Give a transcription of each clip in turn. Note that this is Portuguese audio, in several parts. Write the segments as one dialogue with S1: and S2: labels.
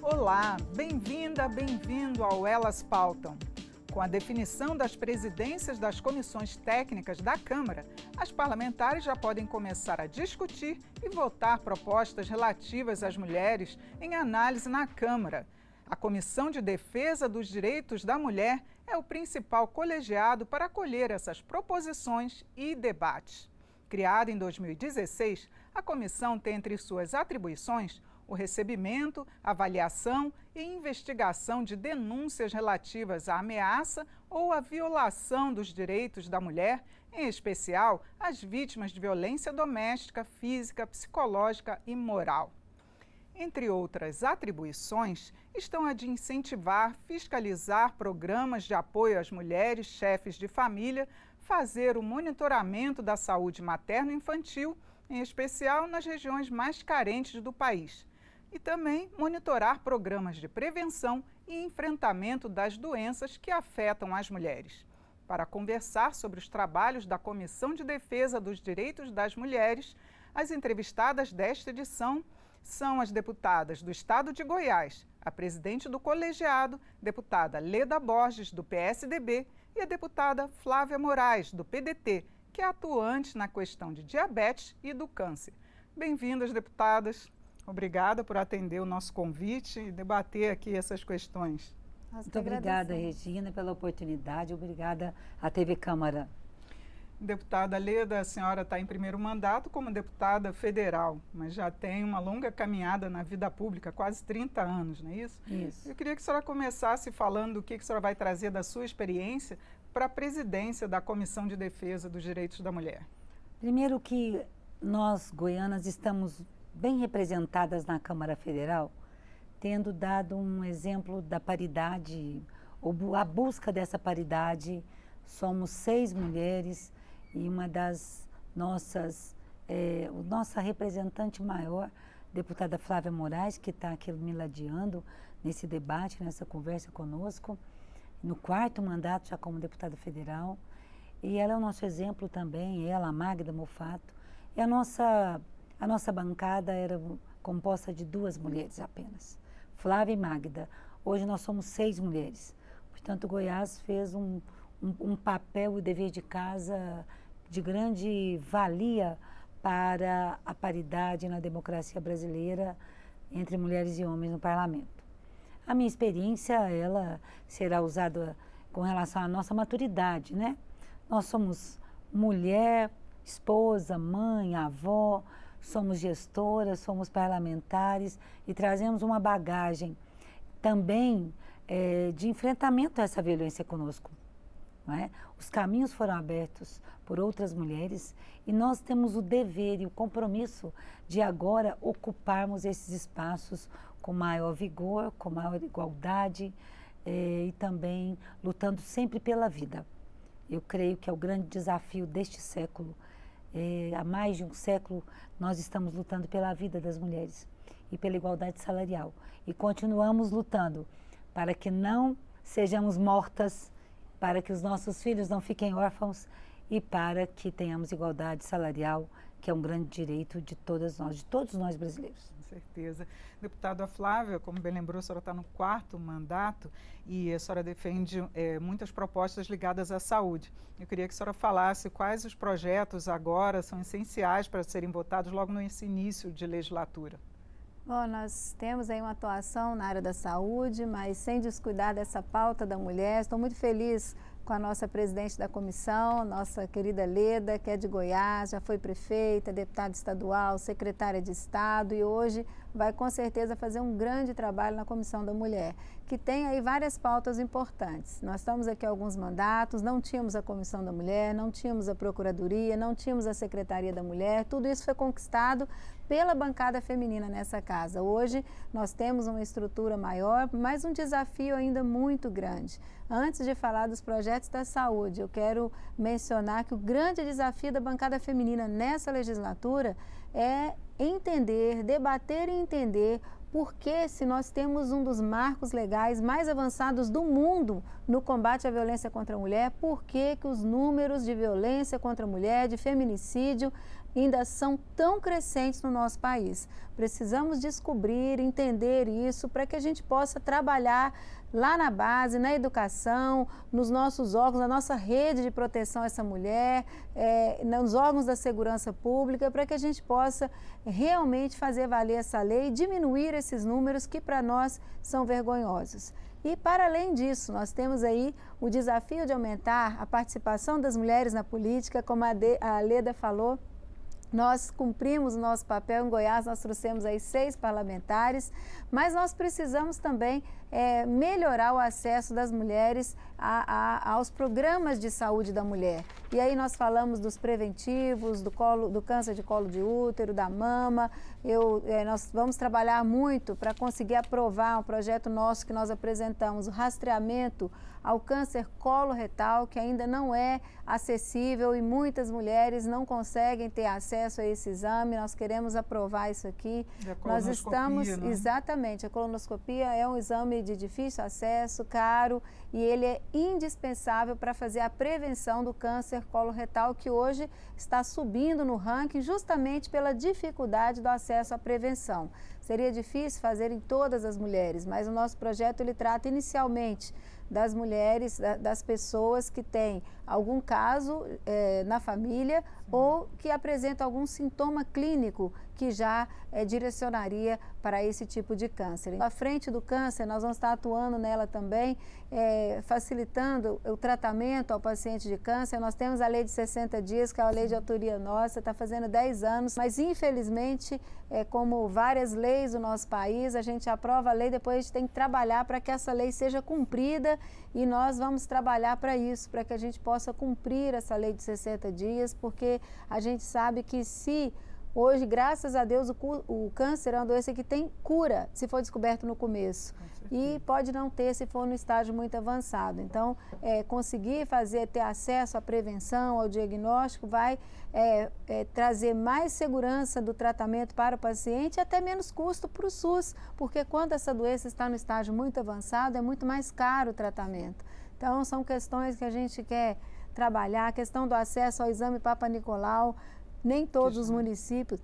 S1: Olá, bem-vinda, bem-vindo ao Elas Pautam. Com a definição das presidências das comissões técnicas da Câmara, as parlamentares já podem começar a discutir e votar propostas relativas às mulheres em análise na Câmara. A Comissão de Defesa dos Direitos da Mulher é o principal colegiado para acolher essas proposições e debates. Criada em 2016, a comissão tem entre suas atribuições o recebimento, avaliação e investigação de denúncias relativas à ameaça ou à violação dos direitos da mulher, em especial as vítimas de violência doméstica, física, psicológica e moral. Entre outras atribuições, estão a de incentivar, fiscalizar programas de apoio às mulheres, chefes de família, fazer o monitoramento da saúde materno-infantil, em especial nas regiões mais carentes do país, e também monitorar programas de prevenção e enfrentamento das doenças que afetam as mulheres. Para conversar sobre os trabalhos da Comissão de Defesa dos Direitos das Mulheres, as entrevistadas desta edição são as deputadas do Estado de Goiás, a presidente do colegiado, deputada Leda Borges, do PSDB, e a deputada Flávia Moraes, do PDT, que é atuante na questão de diabetes e do câncer. Bem-vindas, deputadas. Obrigada por atender o nosso convite e debater aqui essas questões.
S2: Muito obrigada, Regina, pela oportunidade. Obrigada à TV Câmara.
S1: Deputada Leda, a senhora está em primeiro mandato como deputada federal, mas já tem uma longa caminhada na vida pública, quase 30 anos, não é isso?
S2: Isso.
S1: Eu queria que a senhora começasse falando do que a senhora vai trazer da sua experiência para a presidência da Comissão de Defesa dos Direitos da Mulher.
S2: Primeiro que nós, goianas, estamos bem representadas na Câmara Federal, tendo dado um exemplo da paridade, ou a busca dessa paridade. Somos 6 mulheres e uma das nossa representante maior, deputada Flávia Moraes, que está aqui me ladeando nesse debate, nessa conversa conosco, no 4º mandato já como deputada federal. E ela é o nosso exemplo também, ela, a Magda Mofato. E a nossa bancada era composta de 2 mulheres apenas, Flávia e Magda. Hoje nós somos 6 mulheres. Portanto, Goiás fez um papel e dever de casa de grande valia para a paridade na democracia brasileira entre mulheres e homens no parlamento. A minha experiência, ela será usada com relação à nossa maturidade, né? Nós somos mulher, esposa, mãe, avó, somos gestoras, somos parlamentares e trazemos uma bagagem também de enfrentamento a essa violência conosco. Não é? Os caminhos foram abertos por outras mulheres e nós temos o dever e o compromisso de agora ocuparmos esses espaços com maior vigor, com maior igualdade e também lutando sempre pela vida. Eu creio que é o grande desafio deste século. Há mais de um século nós estamos lutando pela vida das mulheres e pela igualdade salarial e continuamos lutando para que não sejamos mortas, para que os nossos filhos não fiquem órfãos e para que tenhamos igualdade salarial, que é um grande direito de todas nós, de todos nós brasileiros.
S1: Com certeza. Deputada Flávia, como bem lembrou, a senhora está no 4º mandato e a senhora defende muitas propostas ligadas à saúde. Eu queria que a senhora falasse quais os projetos agora são essenciais para serem votados logo nesse início de legislatura.
S3: Bom, nós temos aí uma atuação na área da saúde, mas sem descuidar dessa pauta da mulher. Estou muito feliz com a nossa presidente da comissão, nossa querida Leda, que é de Goiás, já foi prefeita, deputada estadual, secretária de Estado e hoje vai com certeza fazer um grande trabalho na Comissão da Mulher, que tem aí várias pautas importantes. Nós estamos aqui há alguns mandatos, não tínhamos a Comissão da Mulher, não tínhamos a Procuradoria, não tínhamos a Secretaria da Mulher, tudo isso foi conquistado pela bancada feminina nessa casa. Hoje nós temos uma estrutura maior, mas um desafio ainda muito grande. Antes de falar dos projetos da saúde, eu quero mencionar que o grande desafio da bancada feminina nessa legislatura é entender, debater e entender porque se nós temos um dos marcos legais mais avançados do mundo no combate à violência contra a mulher, por que os números de violência contra a mulher, de feminicídio, ainda são tão crescentes no nosso país. Precisamos descobrir, entender isso para que a gente possa trabalhar lá na base, na educação, nos nossos órgãos, na nossa rede de proteção a essa mulher, nos órgãos da segurança pública, para que a gente possa realmente fazer valer essa lei e diminuir esses números que para nós são vergonhosos. E para além disso, nós temos aí o desafio de aumentar a participação das mulheres na política, como a Leda falou. Nós cumprimos o nosso papel em Goiás, nós trouxemos aí 6 parlamentares, mas nós precisamos também melhorar o acesso das mulheres aos programas de saúde da mulher. E aí nós falamos dos preventivos, do câncer de colo de útero, da mama. Nós vamos trabalhar muito para conseguir aprovar um projeto nosso que nós apresentamos, o rastreamento ao câncer coloretal, que ainda não é acessível e muitas mulheres não conseguem ter acesso a esse exame. Nós queremos aprovar isso aqui. Nós estamos, né? Exatamente, a colonoscopia é um exame de difícil acesso, caro, e ele é indispensável para fazer a prevenção do câncer coloretal, que hoje está subindo no ranking justamente pela dificuldade do acesso à prevenção. Seria difícil fazer em todas as mulheres, mas o nosso projeto ele trata inicialmente das mulheres, das pessoas que têm algum caso na família ou que apresentam algum sintoma clínico que já direcionaria para esse tipo de câncer. À frente do câncer, nós vamos estar atuando nela também, facilitando o tratamento ao paciente de câncer. Nós temos a lei de 60 dias, que é a lei de autoria nossa, está fazendo 10 anos, mas infelizmente, como várias leis do nosso país, a gente aprova a lei, depois a gente tem que trabalhar para que essa lei seja cumprida e nós vamos trabalhar para isso, para que a gente possa cumprir essa lei de 60 dias, porque a gente sabe que se hoje, graças a Deus, o câncer é uma doença que tem cura, se for descoberto no começo. E pode não ter se for no estágio muito avançado. Então, conseguir ter acesso à prevenção, ao diagnóstico, vai trazer mais segurança do tratamento para o paciente e até menos custo para o SUS, porque quando essa doença está no estágio muito avançado, é muito mais caro o tratamento. Então, são questões que a gente quer trabalhar. A questão do acesso ao exame Papa Nicolau, nem todos os municípios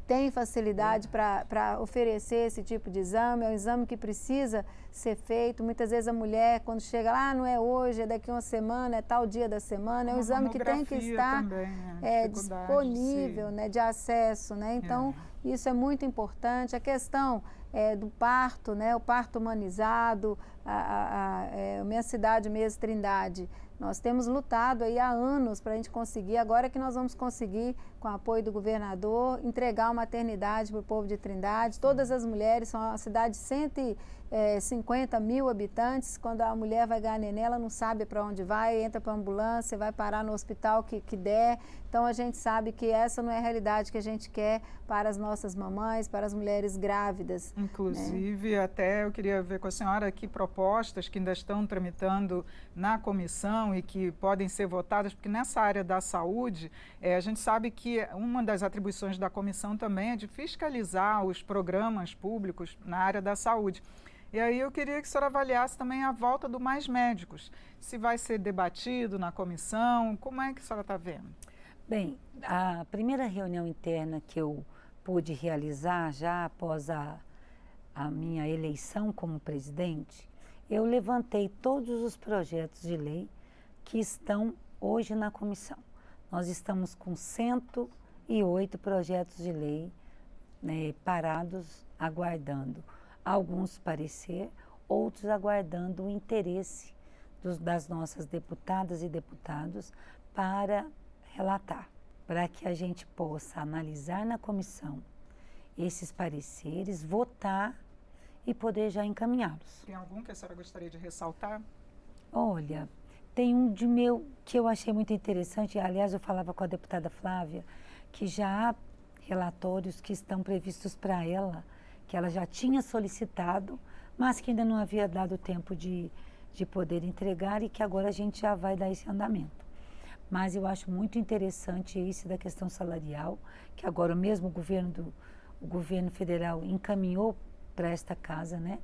S3: têm facilidade para oferecer esse tipo de exame. É um exame que precisa ser feito. Muitas vezes a mulher, quando chega lá, não é hoje, é daqui uma semana, é tal dia da semana. É um exame que tem que estar disponível, né, de acesso. Né? Então, isso é muito importante. A questão do parto, né, o parto humanizado, minha cidade mesmo, Trindade. Nós temos lutado aí há anos para a gente conseguir, agora que nós vamos conseguir, com o apoio do governador, entregar uma maternidade para o povo de Trindade. Todas as mulheres, são uma cidade de 150 mil habitantes. Quando a mulher vai ganhar neném, ela não sabe para onde vai, entra para a ambulância, vai parar no hospital que der. Então, a gente sabe que essa não é a realidade que a gente quer para as nossas mamães, para as mulheres grávidas.
S1: Inclusive, até eu queria ver com a senhora aqui propostas que ainda estão tramitando na comissão e que podem ser votadas, porque nessa área da saúde, a gente sabe que uma das atribuições da comissão também é de fiscalizar os programas públicos na área da saúde. E aí eu queria que a senhora avaliasse também a volta do Mais Médicos, se vai ser debatido na comissão, como é que a senhora está vendo?
S2: Bem, a primeira reunião interna que eu pude realizar já após a minha eleição como presidente, eu levantei todos os projetos de lei que estão hoje na comissão. Nós estamos com 108 projetos de lei, né, parados, aguardando alguns parecer, outros aguardando o interesse das nossas deputadas e deputados para relatar, para que a gente possa analisar na comissão esses pareceres, votar e poder já encaminhá-los.
S1: Tem algum que a senhora gostaria de ressaltar?
S2: Olha, tem um de meu que eu achei muito interessante, aliás eu falava com a deputada Flávia, que já há relatórios que estão previstos para ela, que ela já tinha solicitado, mas que ainda não havia dado tempo de poder entregar e que agora a gente já vai dar esse andamento. Mas eu acho muito interessante esse da questão salarial, que agora o mesmo o governo federal encaminhou para esta casa, né?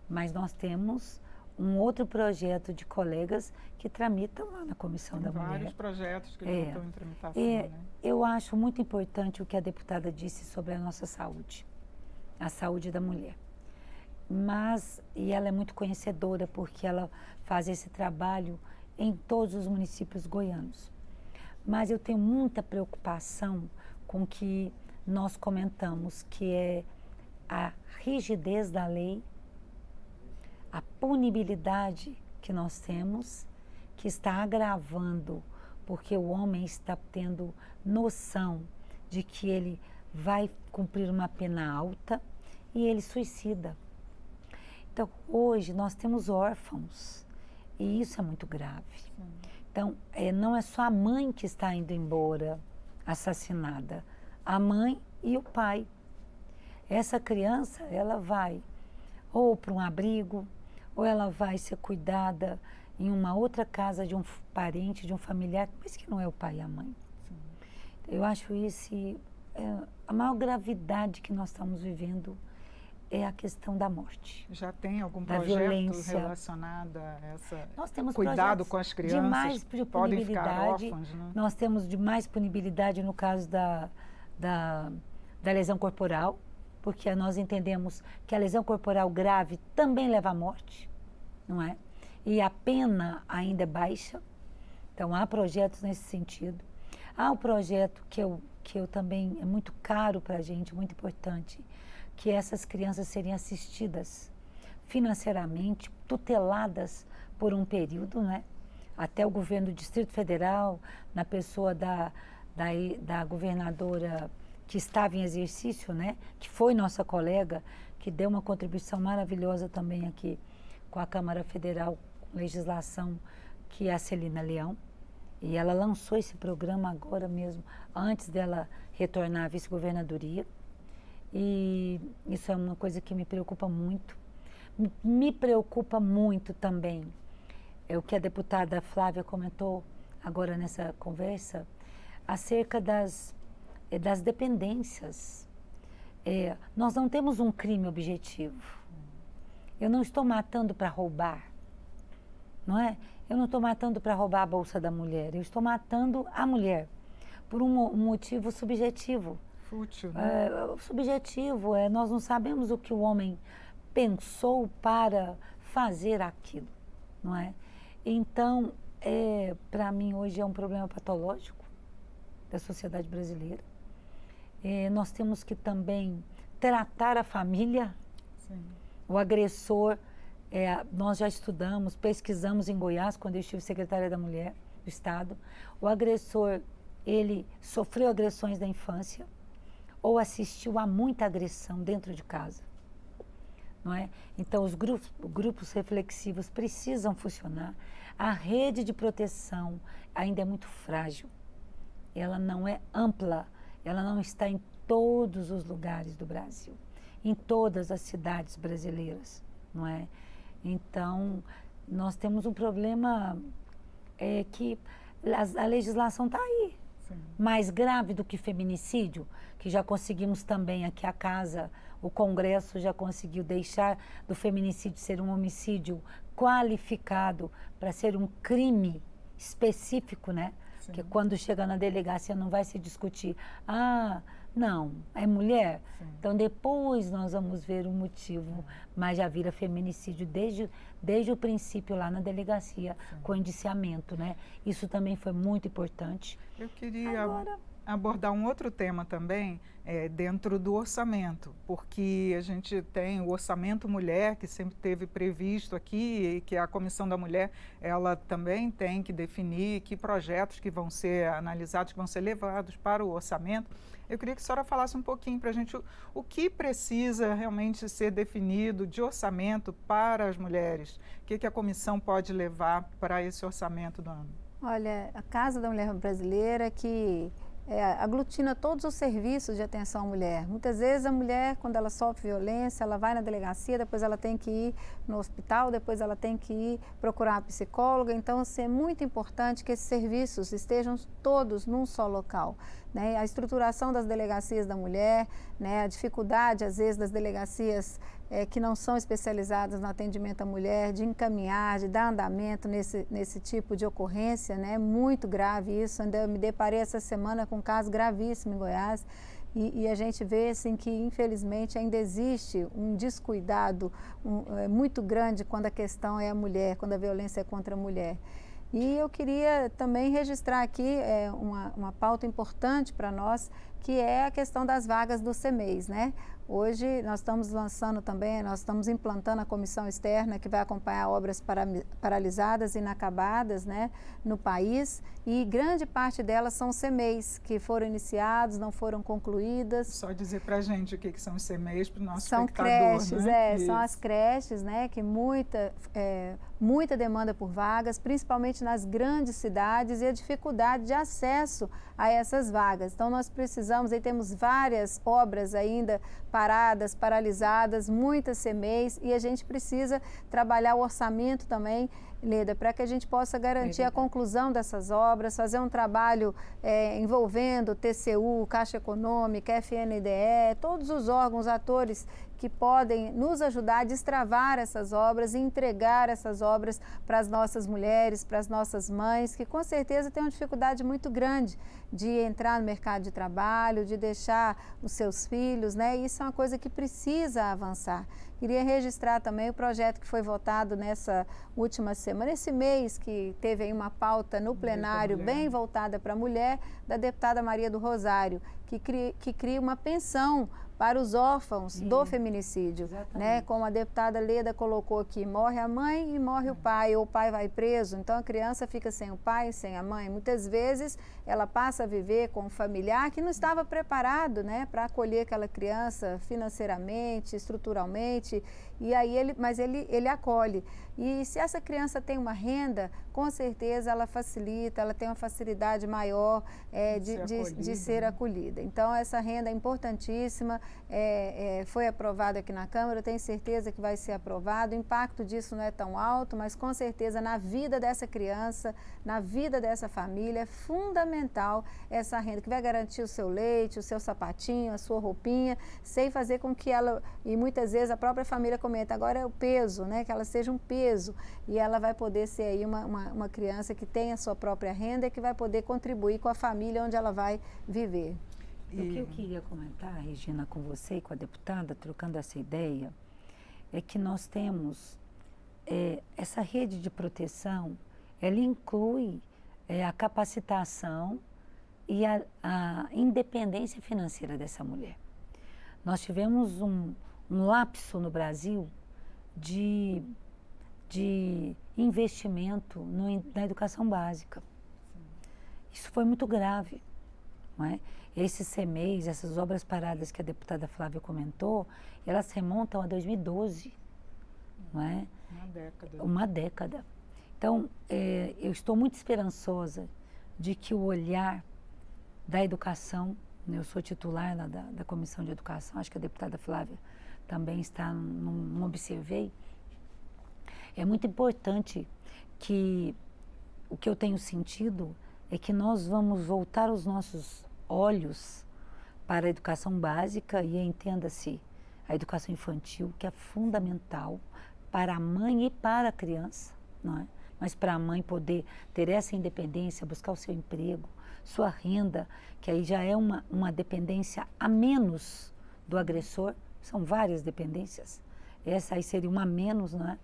S2: Mas nós temos um outro projeto de colegas que tramitam lá na Comissão da Mulher.
S1: Vários projetos que já estão em tramitação, né?
S2: Eu acho muito importante o que a deputada disse sobre a nossa saúde, a saúde da mulher. E ela é muito conhecedora porque ela faz esse trabalho em todos os municípios goianos. Mas eu tenho muita preocupação com o que nós comentamos, que é a rigidez da lei, a punibilidade que nós temos, que está agravando, porque o homem está tendo noção de que ele vai cumprir uma pena alta e ele suicida. Então, hoje nós temos órfãos e isso é muito grave.
S1: Sim.
S2: Então, não é só a mãe que está indo embora assassinada, a mãe e o pai. Essa criança, ela vai ou para um abrigo, ou ela vai ser cuidada em uma outra casa de um parente, de um familiar, mas que não é o pai e a mãe.
S1: Sim.
S2: Eu acho isso, a maior gravidade que nós estamos vivendo é a questão da morte.
S1: Já tem algum
S2: da
S1: projeto
S2: violência
S1: relacionado a essa
S2: nós temos
S1: cuidado com as crianças?
S2: De mais
S1: podem ficar
S2: punibilidade,
S1: órfãs, né?
S2: Nós temos de mais punibilidade no caso da lesão corporal, porque nós entendemos que a lesão corporal grave também leva à morte, não é? E a pena ainda é baixa, então há projetos nesse sentido. Há um projeto que eu também é muito caro para a gente, muito importante, que essas crianças serem assistidas financeiramente, tuteladas por um período, né? Até o governo do Distrito Federal, na pessoa da governadora que estava em exercício, né? Que foi nossa colega, que deu uma contribuição maravilhosa também aqui com a Câmara Federal, legislação, que é a Celina Leão. E ela lançou esse programa agora mesmo, antes dela retornar à vice-governadoria. E isso é uma coisa que me preocupa muito. Me preocupa muito também o que a deputada Flávia comentou agora nessa conversa, acerca das dependências. Nós não temos um crime objetivo. Eu não estou matando para roubar, não é? Eu não estou matando para roubar a bolsa da mulher, eu estou matando a mulher por um motivo subjetivo.
S1: Fútil, né?
S2: Subjetivo, nós não sabemos o que o homem pensou para fazer aquilo, não é? Então, para mim hoje é um problema patológico da sociedade brasileira. Nós temos que também tratar a família.
S1: Sim.
S2: O agressor, nós já estudamos, pesquisamos em Goiás, quando eu estive secretária da Mulher do Estado. O agressor, ele sofreu agressões da infância ou assistiu a muita agressão dentro de casa, não é? Então, os grupos reflexivos precisam funcionar. A rede de proteção ainda é muito frágil. Ela não é ampla, ela não está em todos os lugares do Brasil, em todas as cidades brasileiras, não é? Então, nós temos um problema que a legislação está aí.
S1: Sim.
S2: Mais grave do que feminicídio, que já conseguimos também aqui a casa, o Congresso já conseguiu deixar do feminicídio ser um homicídio qualificado para ser um crime específico, né?
S1: Sim.
S2: Que quando chega na delegacia não vai se discutir, não, é mulher.
S1: Sim.
S2: Então depois nós vamos ver o motivo, mas já vira feminicídio desde o princípio lá na delegacia. Sim. Com indiciamento, né? Isso também foi muito importante.
S1: Eu queria abordar um outro tema também, dentro do orçamento, porque a gente tem o orçamento mulher, que sempre teve previsto aqui, e que a Comissão da Mulher, ela também tem que definir que projetos que vão ser analisados, que vão ser levados para o orçamento. Eu queria que a senhora falasse um pouquinho para a gente o que precisa realmente ser definido de orçamento para as mulheres, o que a comissão pode levar para esse orçamento do ano.
S3: Olha, a Casa da Mulher Brasileira que aglutina todos os serviços de atenção à mulher. Muitas vezes a mulher, quando ela sofre violência, ela vai na delegacia, depois ela tem que ir no hospital, depois ela tem que ir procurar uma psicóloga. Então, é muito importante que esses serviços estejam todos num só local, né? A estruturação das delegacias da mulher, né? A dificuldade, às vezes, das delegacias que não são especializadas no atendimento à mulher, de encaminhar, de dar andamento nesse tipo de ocorrência, né? Muito grave isso. Ainda eu me deparei essa semana com um caso gravíssimo em Goiás. E a gente vê assim, que, infelizmente, ainda existe um descuidado muito grande quando a questão é a mulher, quando a violência é contra a mulher. E eu queria também registrar aqui uma pauta importante para nós, que é a questão das vagas do CEMEIS, né? Hoje nós estamos lançando também, nós estamos implantando a comissão externa que vai acompanhar obras paralisadas e inacabadas, né, no país, e grande parte delas são CEMEIs, que foram iniciados, não foram concluídas.
S1: Só dizer para a gente o que são os CEMEIs para o nosso
S3: espectador. São creches,
S1: né?
S3: São as creches, né, que muita demanda por vagas, principalmente nas grandes cidades, e a dificuldade de acesso a essas vagas. Então nós precisamos, aí temos várias obras ainda paradas, paralisadas, muitas CEMEIs, e a gente precisa trabalhar o orçamento também, Leda, para que a gente possa garantir a conclusão dessas obras, fazer um trabalho envolvendo TCU, Caixa Econômica, FNDE, todos os órgãos, atores que podem nos ajudar a destravar essas obras e entregar essas obras para as nossas mulheres, para as nossas mães, que com certeza têm uma dificuldade muito grande de entrar no mercado de trabalho, de deixar os seus filhos, né? Isso é uma coisa que precisa avançar. Queria registrar também o projeto que foi votado nessa última semana, esse mês, que teve aí uma pauta no plenário bem voltada para a mulher, da deputada Maria do Rosário, que cria uma pensão para os órfãos do feminicídio, né? Como a deputada Leda colocou aqui, morre a mãe e morre o pai, ou o pai vai preso, então a criança fica sem o pai, sem a mãe. Muitas vezes ela passa a viver com um familiar que não estava preparado, né, para acolher aquela criança financeiramente, estruturalmente, e aí ele acolhe. E se essa criança tem uma renda, com certeza ela facilita, ela tem uma facilidade maior de ser acolhida. Então essa renda é importantíssima, foi aprovado aqui na Câmara, eu tenho certeza que vai ser aprovado. O impacto disso não é tão alto, mas com certeza na vida dessa criança, na vida dessa família, é fundamental essa renda, que vai garantir o seu leite, o seu sapatinho, a sua roupinha, sem fazer com que ela, e muitas vezes a própria família comenta, agora é o peso, né, que ela seja um peso, e ela vai poder ser aí uma criança que tem a sua própria renda e que vai poder contribuir com a família onde ela vai viver.
S2: O que eu queria comentar, Regina, com você e com a deputada, trocando essa ideia, é que nós temos essa rede de proteção, ela inclui a capacitação e a independência financeira dessa mulher. Nós tivemos um lapso no Brasil de investimento na educação básica. Isso foi muito grave, não é? Esses CEMEIs, essas obras paradas que a deputada Flávia comentou, elas remontam a 2012, não é? Uma década. Então, eu estou muito esperançosa de que o olhar da educação, eu sou titular da Comissão de Educação, acho que a deputada Flávia também está, não observei. É muito importante que o que eu tenho sentido é que nós vamos voltar os nossos olhos para a educação básica e entenda-se a educação infantil, que é fundamental para a mãe e para a criança, não é? Mas para a mãe poder ter essa independência, buscar o seu emprego, sua renda, que aí já é uma dependência a menos do agressor, são várias dependências, essa aí seria uma a menos, não é?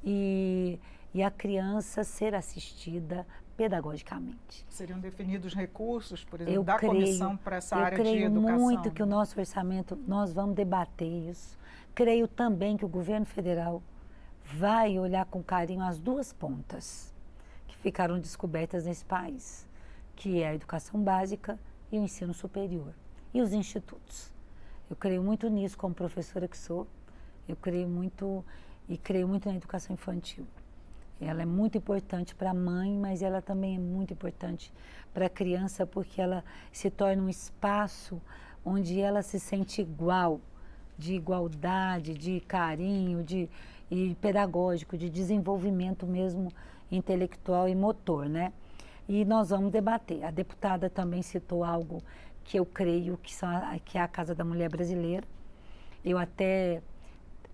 S2: E a criança ser assistida pedagogicamente.
S1: Seriam definidos recursos, por exemplo, da comissão para essa área de educação?
S2: Eu creio muito que o nosso orçamento, nós vamos debater isso. Creio também que o governo federal vai olhar com carinho as duas pontas que ficaram descobertas nesse país, que é a educação básica e o ensino superior, e os institutos. Eu creio muito nisso como professora que sou, eu creio muito na educação infantil. Ela é muito importante para a mãe, mas ela também é muito importante para a criança, porque ela se torna um espaço onde ela se sente igual, de igualdade, de carinho, e pedagógico, de desenvolvimento mesmo intelectual e motor, né? E nós vamos debater. A deputada também citou algo que eu creio que é a Casa da Mulher Brasileira. Eu até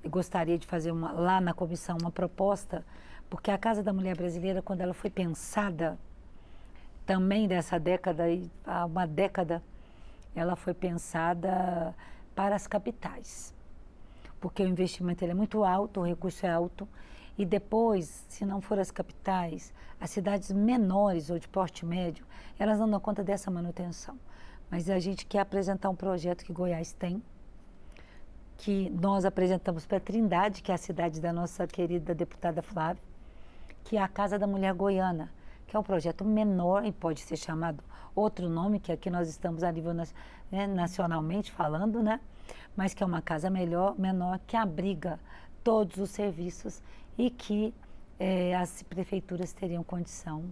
S2: eu gostaria de fazer lá na comissão uma proposta, porque a Casa da Mulher Brasileira, quando ela foi pensada, também dessa década, há uma década, ela foi pensada para as capitais, porque o investimento ele é muito alto, o recurso é alto, e depois, se não for as capitais, as cidades menores ou de porte médio, elas não dão conta dessa manutenção. Mas a gente quer apresentar um projeto que Goiás tem, que nós apresentamos para Trindade, que é a cidade da nossa querida deputada Flávia, que é a Casa da Mulher Goiana, que é um projeto menor e pode ser chamado outro nome, que aqui nós estamos a nível nacionalmente falando, né? Mas que é uma casa menor, que abriga todos os serviços e que as prefeituras teriam condição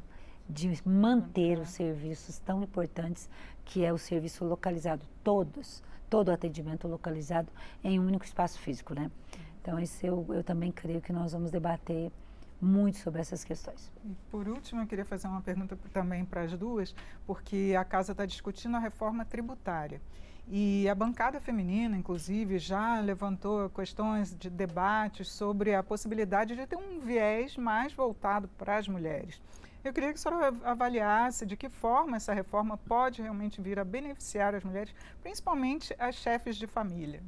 S2: de manter os serviços tão importantes, que é o serviço localizado, todo o atendimento localizado em um único espaço físico, né? Então, eu também creio que nós vamos debater muito sobre essas questões.
S1: E por último, eu queria fazer uma pergunta também para as duas, porque a Casa está discutindo a reforma tributária. E a bancada feminina, inclusive, já levantou questões de debates sobre a possibilidade de ter um viés mais voltado para as mulheres. Eu queria que a senhora avaliasse de que forma essa reforma pode realmente vir a beneficiar as mulheres, principalmente as chefes de família.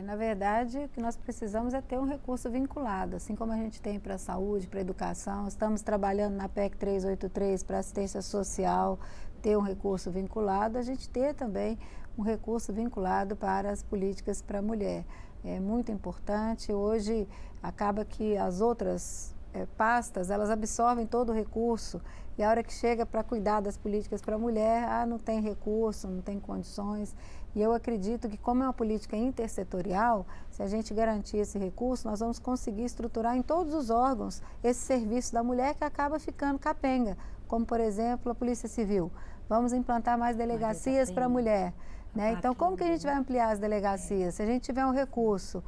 S3: Na verdade, o que nós precisamos é ter um recurso vinculado, assim como a gente tem para a saúde, para a educação. Estamos trabalhando na PEC 383 para assistência social, ter um recurso vinculado, a gente ter também um recurso vinculado para as políticas para a mulher. É muito importante. Hoje, acaba que as outras pastas, elas absorvem todo o recurso e a hora que chega para cuidar das políticas para a mulher, não tem recurso, não tem condições. E eu acredito que, como é uma política intersetorial, se a gente garantir esse recurso, nós vamos conseguir estruturar em todos os órgãos esse serviço da mulher que acaba ficando capenga, como, por exemplo, a Polícia Civil. Vamos implantar mais delegacias para a mulher, né? Então, como que a gente vai ampliar as delegacias? Se a gente tiver um recurso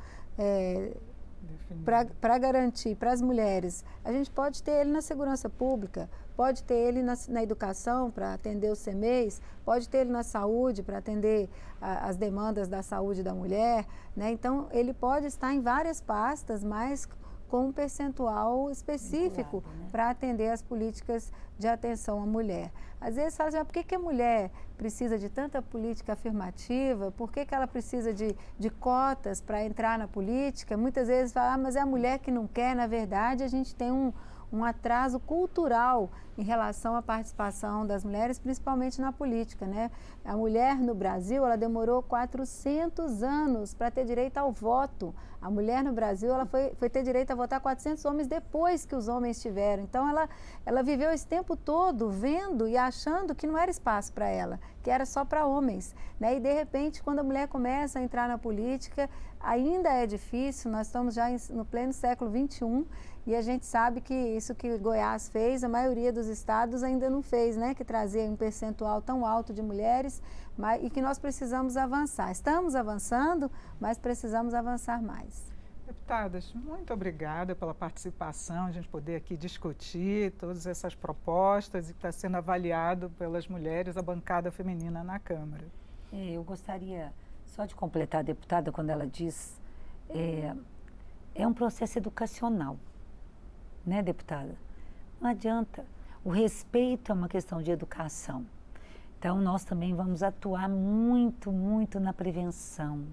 S3: para garantir para as mulheres, a gente pode ter ele na segurança pública, pode ter ele na educação para atender os CMEs, pode ter ele na saúde para atender as demandas da saúde da mulher, né? Então, ele pode estar em várias pastas, mas com um percentual específico para atender as políticas de atenção à mulher. Às vezes fala assim, por que a mulher precisa de tanta política afirmativa? Por que ela precisa de cotas para entrar na política? Muitas vezes fala, mas é a mulher que não quer. Na verdade, a gente tem um atraso cultural em relação à participação das mulheres, principalmente na política, né? A mulher no Brasil, ela demorou 400 anos para ter direito ao voto. A mulher no Brasil, ela foi ter direito a votar 400 homens depois que os homens tiveram. Então, ela viveu esse tempo todo vendo e achando que não era espaço para ela, que era só para homens, né? E, de repente, quando a mulher começa a entrar na política, ainda é difícil. Nós estamos já no pleno século XXI e a gente sabe que isso que Goiás fez, a maioria dos estados ainda não fez, né? Que trazia um percentual tão alto de mulheres e que nós precisamos avançar. Estamos avançando, mas precisamos avançar mais.
S1: Deputadas, muito obrigada pela participação, a gente poder aqui discutir todas essas propostas e que está sendo avaliado pelas mulheres, a bancada feminina na Câmara.
S2: Eu gostaria só de completar a deputada quando ela diz, é um processo educacional, né, deputada? Não adianta. O respeito é uma questão de educação. Então, nós também vamos atuar muito, muito na prevenção,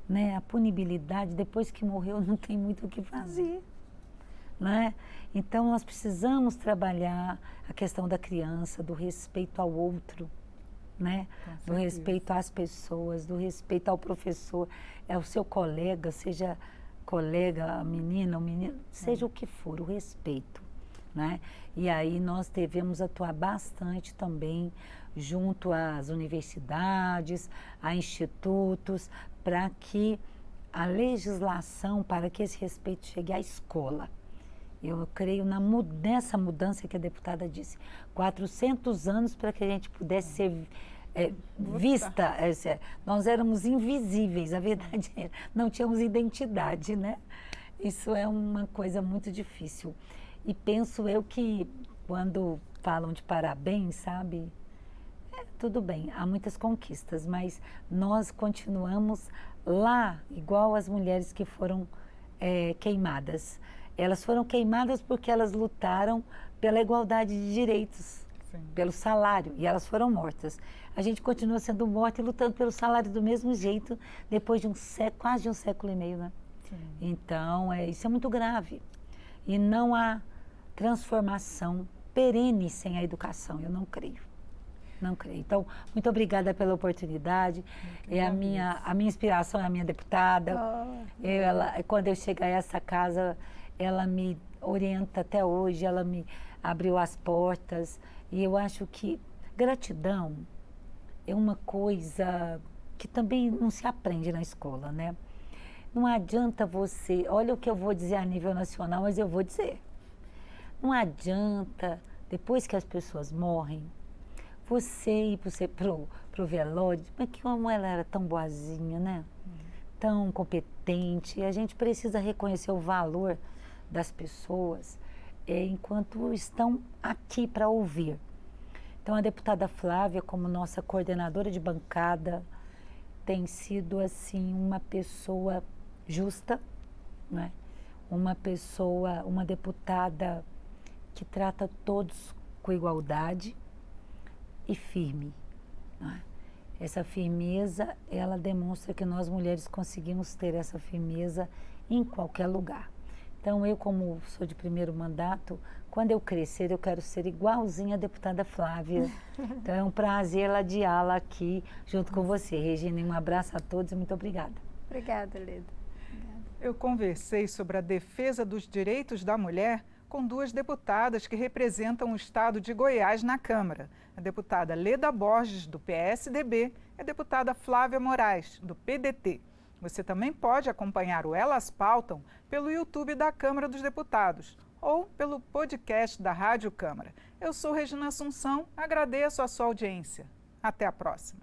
S2: né? A punibilidade, depois que morreu, não tem muito o que fazer, né? Então, nós precisamos trabalhar a questão da criança, do respeito ao outro, né? Do respeito às pessoas, do respeito ao professor, ao seu colega, seja colega, a menina, o menino, seja o que for, o respeito, né? E aí nós devemos atuar bastante também junto às universidades, a institutos, para que a legislação, para que esse respeito chegue à escola. Eu creio nessa mudança que a deputada disse, 400 anos para que a gente pudesse ser vista, nós éramos invisíveis, a verdade é, não tínhamos identidade, né? Isso é uma coisa muito difícil. E penso eu que quando falam de parabéns, sabe, tudo bem, há muitas conquistas, mas nós continuamos lá, igual as mulheres que foram queimadas. Elas foram queimadas porque elas lutaram pela igualdade de direitos, sim, pelo salário, e elas foram mortas. A gente continua sendo morta e lutando pelo salário do mesmo jeito, depois de quase de um século e meio, né? Sim. Então, isso é muito grave. E não há transformação perene sem a educação, eu não creio. Não creio. Então, muito obrigada pela oportunidade. A minha inspiração é a minha deputada. Quando eu chego a essa casa, ela me orienta até hoje, ela me abriu as portas. E eu acho que gratidão é uma coisa que também não se aprende na escola, né? Não adianta você... Olha o que eu vou dizer a nível nacional, mas eu vou dizer. Não adianta, depois que as pessoas morrem, você ir pro velório, mas como ela era tão boazinha, né? Tão competente. E a gente precisa reconhecer o valor das pessoas enquanto estão aqui para ouvir. Então, a deputada Flávia, como nossa coordenadora de bancada, tem sido, assim, uma pessoa justa, né? Uma deputada que trata todos com igualdade e firme, né? Essa firmeza, ela demonstra que nós mulheres conseguimos ter essa firmeza em qualquer lugar. Então, eu, como sou de primeiro mandato, quando eu crescer, eu quero ser igualzinha a deputada Flávia. Então, é um prazer ladeá-la aqui junto com você, Regina. Um abraço a todos e muito obrigada.
S3: Obrigada, Leda.
S1: Eu conversei sobre a defesa dos direitos da mulher com duas deputadas que representam o estado de Goiás na Câmara. A deputada Leda Borges, do PSDB, e a deputada Flávia Moraes, do PDT. Você também pode acompanhar o Elas Pautam pelo YouTube da Câmara dos Deputados ou pelo podcast da Rádio Câmara. Eu sou Regina Assunção, agradeço a sua audiência. Até a próxima.